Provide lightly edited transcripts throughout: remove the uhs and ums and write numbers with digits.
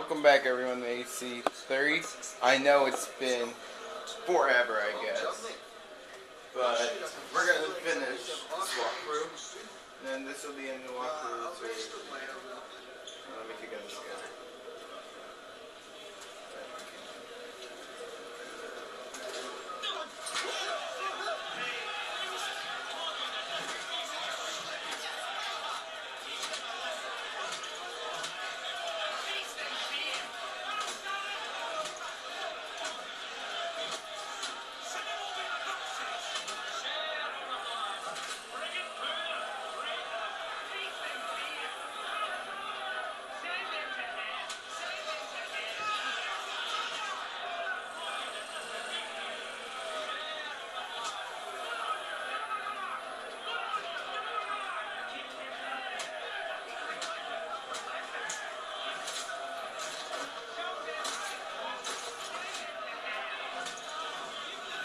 Welcome back, everyone, to AC3. I know it's been forever, I guess, but we're going to finish this walkthrough, and then this will be in the walkthrough, so let me get this together.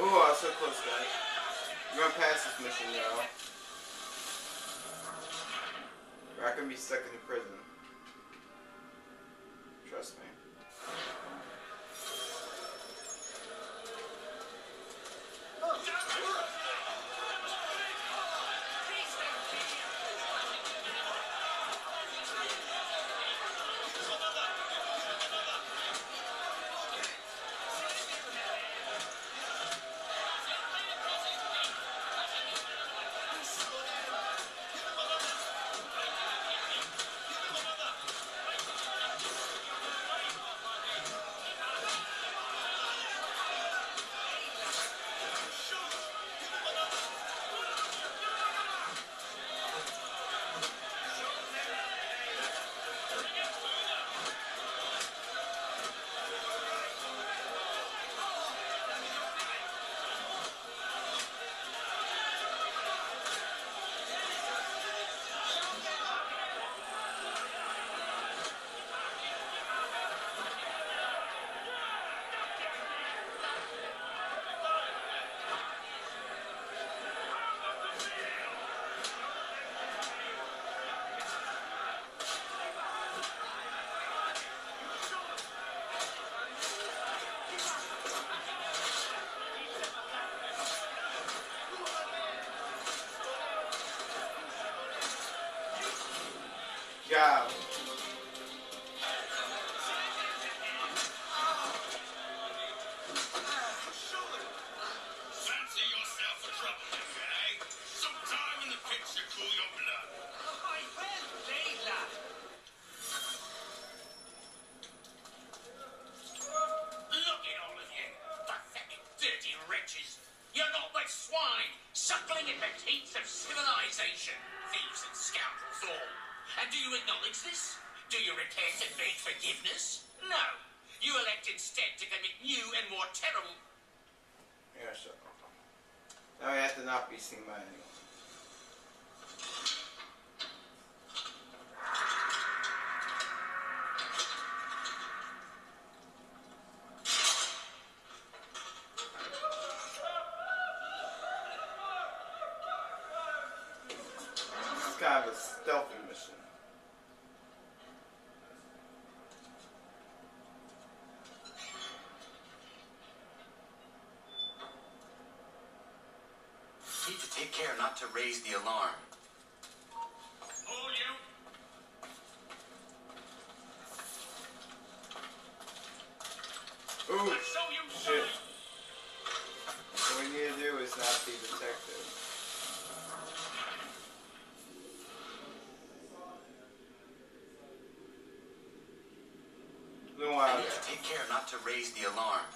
Ooh, I was so close, guys. We're gonna pass this mission, y'all. We're not gonna be stuck in the prison. Trust me. Yeah. Fancy yourself a troublemaker, eh? Some time in the pits to cool your blood. Why, well played, lad. Look at all of you, pathetic, dirty wretches. You're not but swine, suckling at the teats of civilization. Thieves and scoundrels all. And do you acknowledge this? Do you repent and beg forgiveness? No. You elect instead to commit new and more terrible... Yeah, shut up. Now we have to not be seen by anyone. This is kind of a stealthy mission. Need to take care not to raise the alarm. All you... Ooh, So you shit. What we need to do is not be detected. I need to take care not to raise the alarm.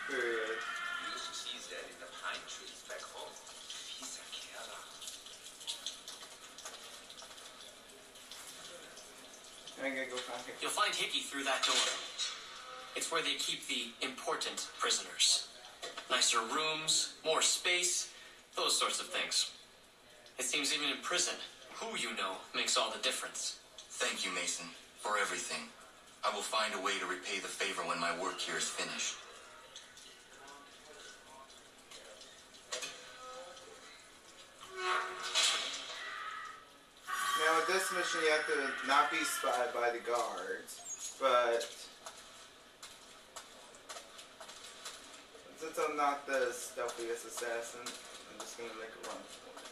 Period. You used to see that in the pine trees back home. He's a killer. I gotta go find You'll find Hickey through that door. It's where they keep the important prisoners. Nicer rooms, more space, those sorts of things. It seems even in prison, who you know makes all the difference. Thank you, Mason, for everything. I will find a way to repay the favor when my work here is finished. Now with this mission you have to not be spotted by the guards, but since I'm not the stealthiest assassin, I'm just gonna make a run for it.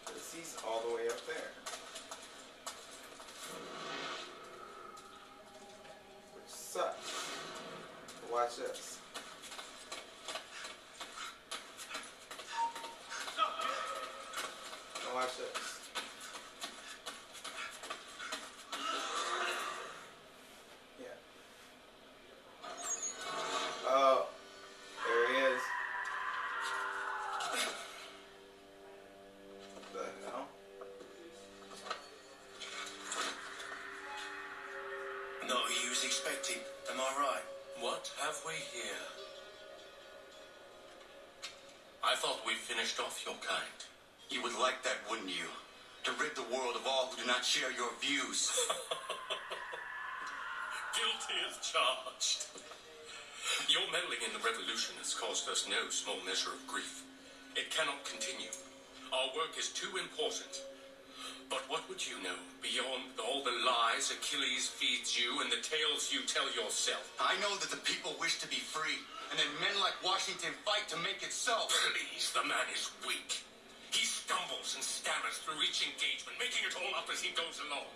Because he's all the way up there. Which sucks. But watch this. Now watch this. Oh, there he is. What the hell? Not who you was expecting, am I right? What have we here? I thought we finished off your kind. You would like that, wouldn't you? To rid the world of all who do not share your views. Guilty as charged. Your meddling in the revolution has caused us no small measure of grief. It cannot continue. Our work is too important. But what would you know beyond all the lies Achilles feeds you and the tales you tell yourself? I know that the people wish to be free, and that men like Washington fight to make it so. Please, the man is weak. He stumbles and stammers through each engagement, making it all up as he goes along.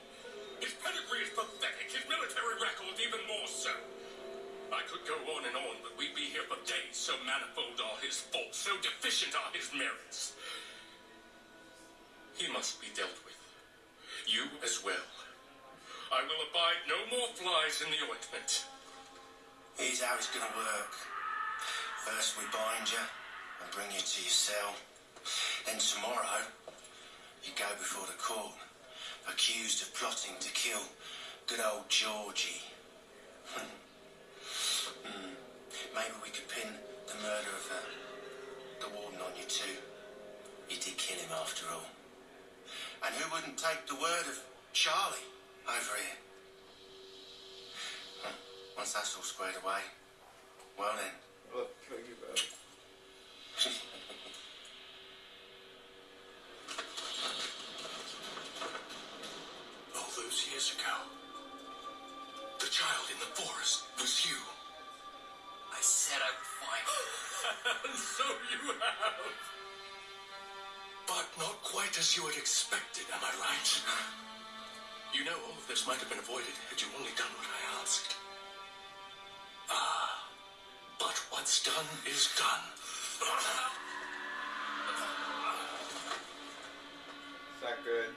His pedigree is pathetic, his military record even more so. I could go on and on, but we'd be here for days. So manifold are his faults, so deficient are his merits. He must be dealt with. You as well. I will abide no more flies in the ointment. Here's how it's gonna work. First we bind you and bring you to your cell. Then tomorrow, you go before the court, accused of plotting to kill good old Georgie. Maybe we could pin the murder of the warden on you too. You did kill him after all. And who wouldn't take the word of Charlie over here? Once that's all squared away, well then. I'll kill you both. All those years ago, the child in the forest was you. I said I would find you. And so you have. But not quite as you had expected, am I right? You know, all of this might have been avoided had you only done what I asked. Ah, but what's done is done. Is that good?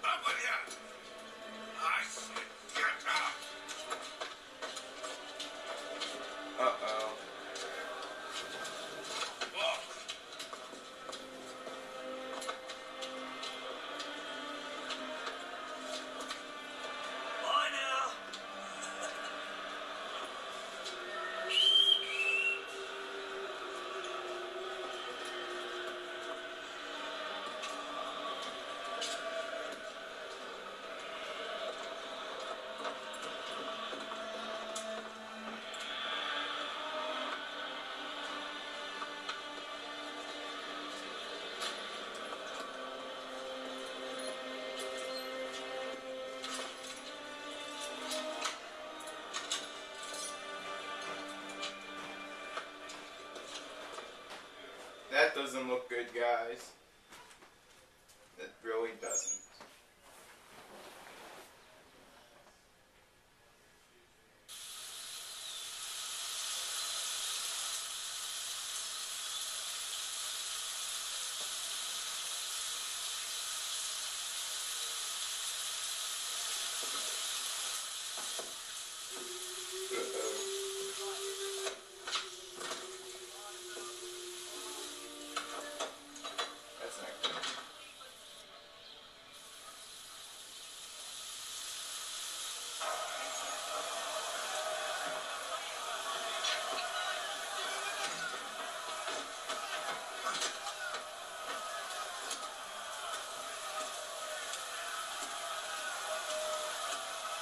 Up with you! I said get up! Uh-oh. Walk! Bye now. That doesn't look good, guys. It really doesn't. That's not good.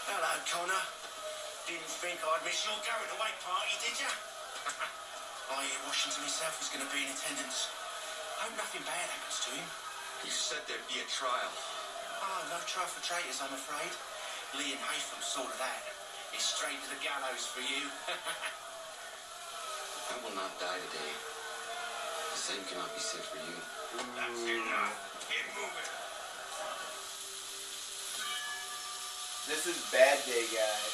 Hello, Connor. Didn't think I'd miss your going away party, did ya? I hear Washington himself was going to be in attendance. Hope nothing bad happens to him. You said there'd be a trial. Oh, no trial for traitors, I'm afraid. Lee and Haytham saw to that. It's straight to the gallows for you. I will not die today. The same cannot be said for you. That's enough. Get moving. This is bad day, guys.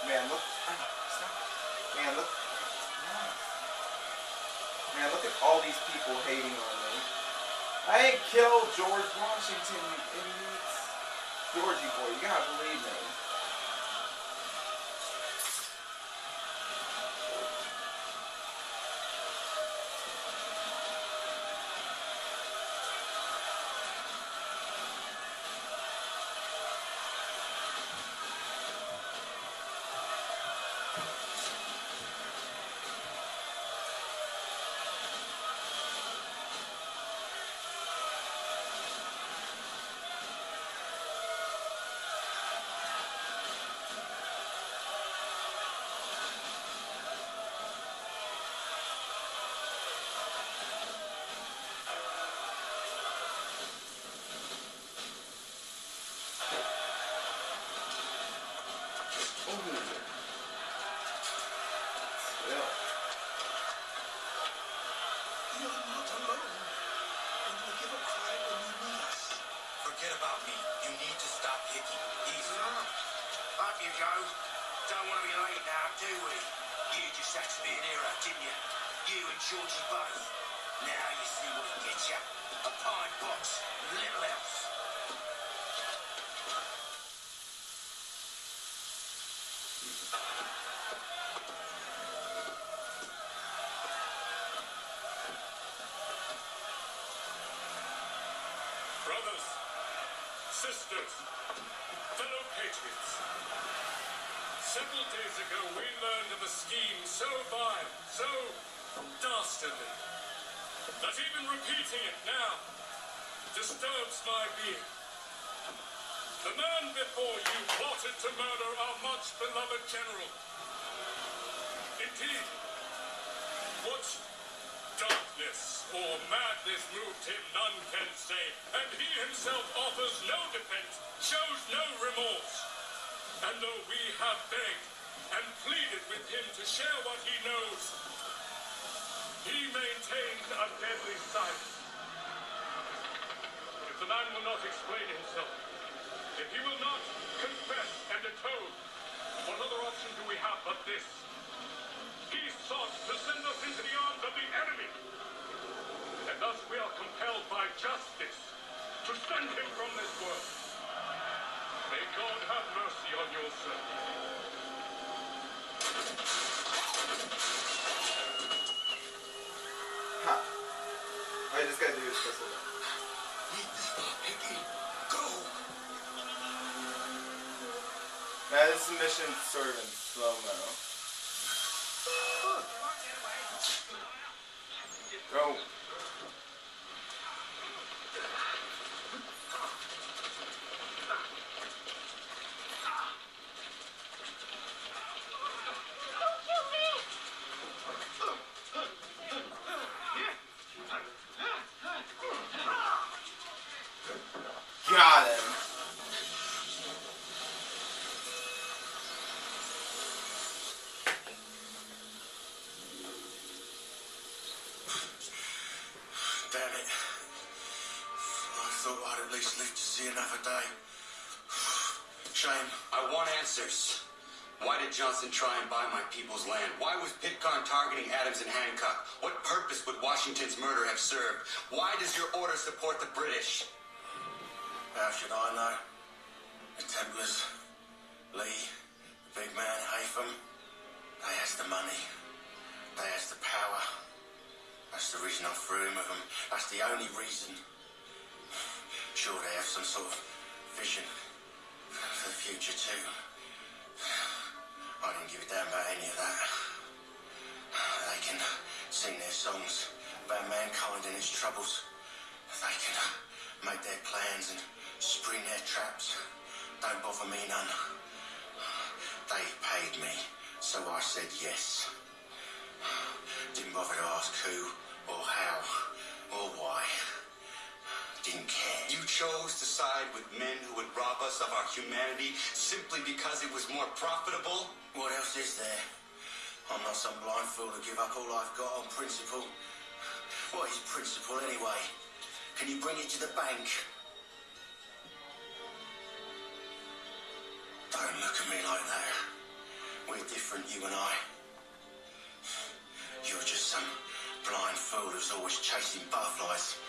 Man, look. Stop. Man, look. Man, look at all these people hating on me. I ain't killed George Washington, you idiots. Georgie boy, you gotta believe me. You're not alone. And you'll give a cry when you need us. Forget about me. You need to stop hicking. Easy. Up you go. Don't want to be late now, do we? You just had to be an hero, didn't you? You and Georgie both. Now you see what it gets you. A pine box, little else. Brothers, sisters, fellow patriots. Several days ago, we learned of a scheme so vile, so dastardly, that even repeating it now disturbs my being. The man before you plotted to murder our much beloved general. Indeed, what darkness or madness moved him, none can say, and he himself offers no defense, shows no remorse. And though we have begged and pleaded with him to share what he knows, he maintains a deadly silence. If the man will not explain himself, if he will not confess and atone, what other option do we have but this? He sought to send us into the arms of the enemy, and thus we are compelled by justice to send him from this world. May God have mercy on your servant. Ha! All I just gotta do is whistle. Go! Now this mission sort of in slow-mo. Go! Got him! Damn it. I thought I'd at least live to see another day. Shame. I want answers. Why did Johnson try and buy my people's land? Why was Pitcairn targeting Adams and Hancock? What purpose would Washington's murder have served? Why does your order support the British? How should I know? The Templars, Lee, the big man, Haytham, they has the money. They has the power. That's the reason I'm through him with them. That's the only reason. Sure, they have some sort of vision for the future too. I didn't give a damn about any of that. They can sing their songs about mankind and its troubles. They can make their plans and spring their traps. Don't bother me none. They paid me, so I said yes. Didn't bother to ask who or how or why. Didn't care. You chose to side with men who would rob us of our humanity simply because it was more profitable? What else is there? I'm not some blind fool to give up all I've got on principle. What is principle anyway? Can you bring it to the bank? Don't look at me like that. We're different, you and I. You're just some blind fool who's always chasing butterflies.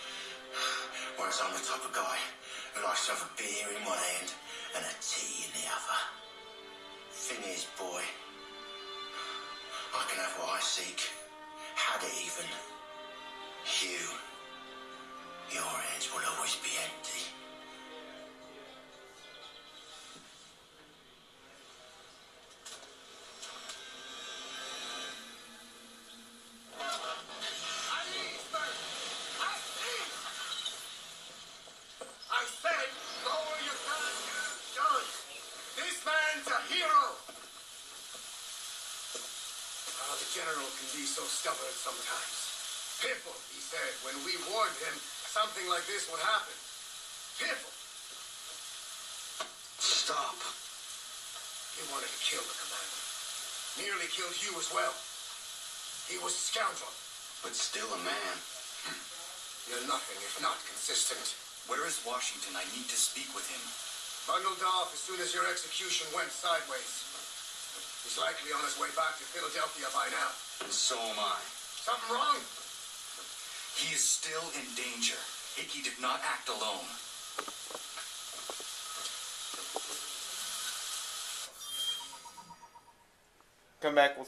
Whereas I'm the type of guy who likes to have a beer in one hand and a tea in the other. Thing is, boy, I can have what I seek. Had it even. Your hands will always be empty. I said, lower your gun, you done. This man's a hero. The general can be so stubborn sometimes. Piffle, he said, when we warned him something like this would happen. Piffle. Stop. He wanted to kill the commander. Nearly killed you as well. He was a scoundrel. But still a man. You're nothing if not consistent. Where is Washington? I need to speak with him. Bundled off as soon as your execution went sideways. He's likely on his way back to Philadelphia by now. And so am I. Something wrong? He is still in danger. Hickey did not act alone. Come back. We'll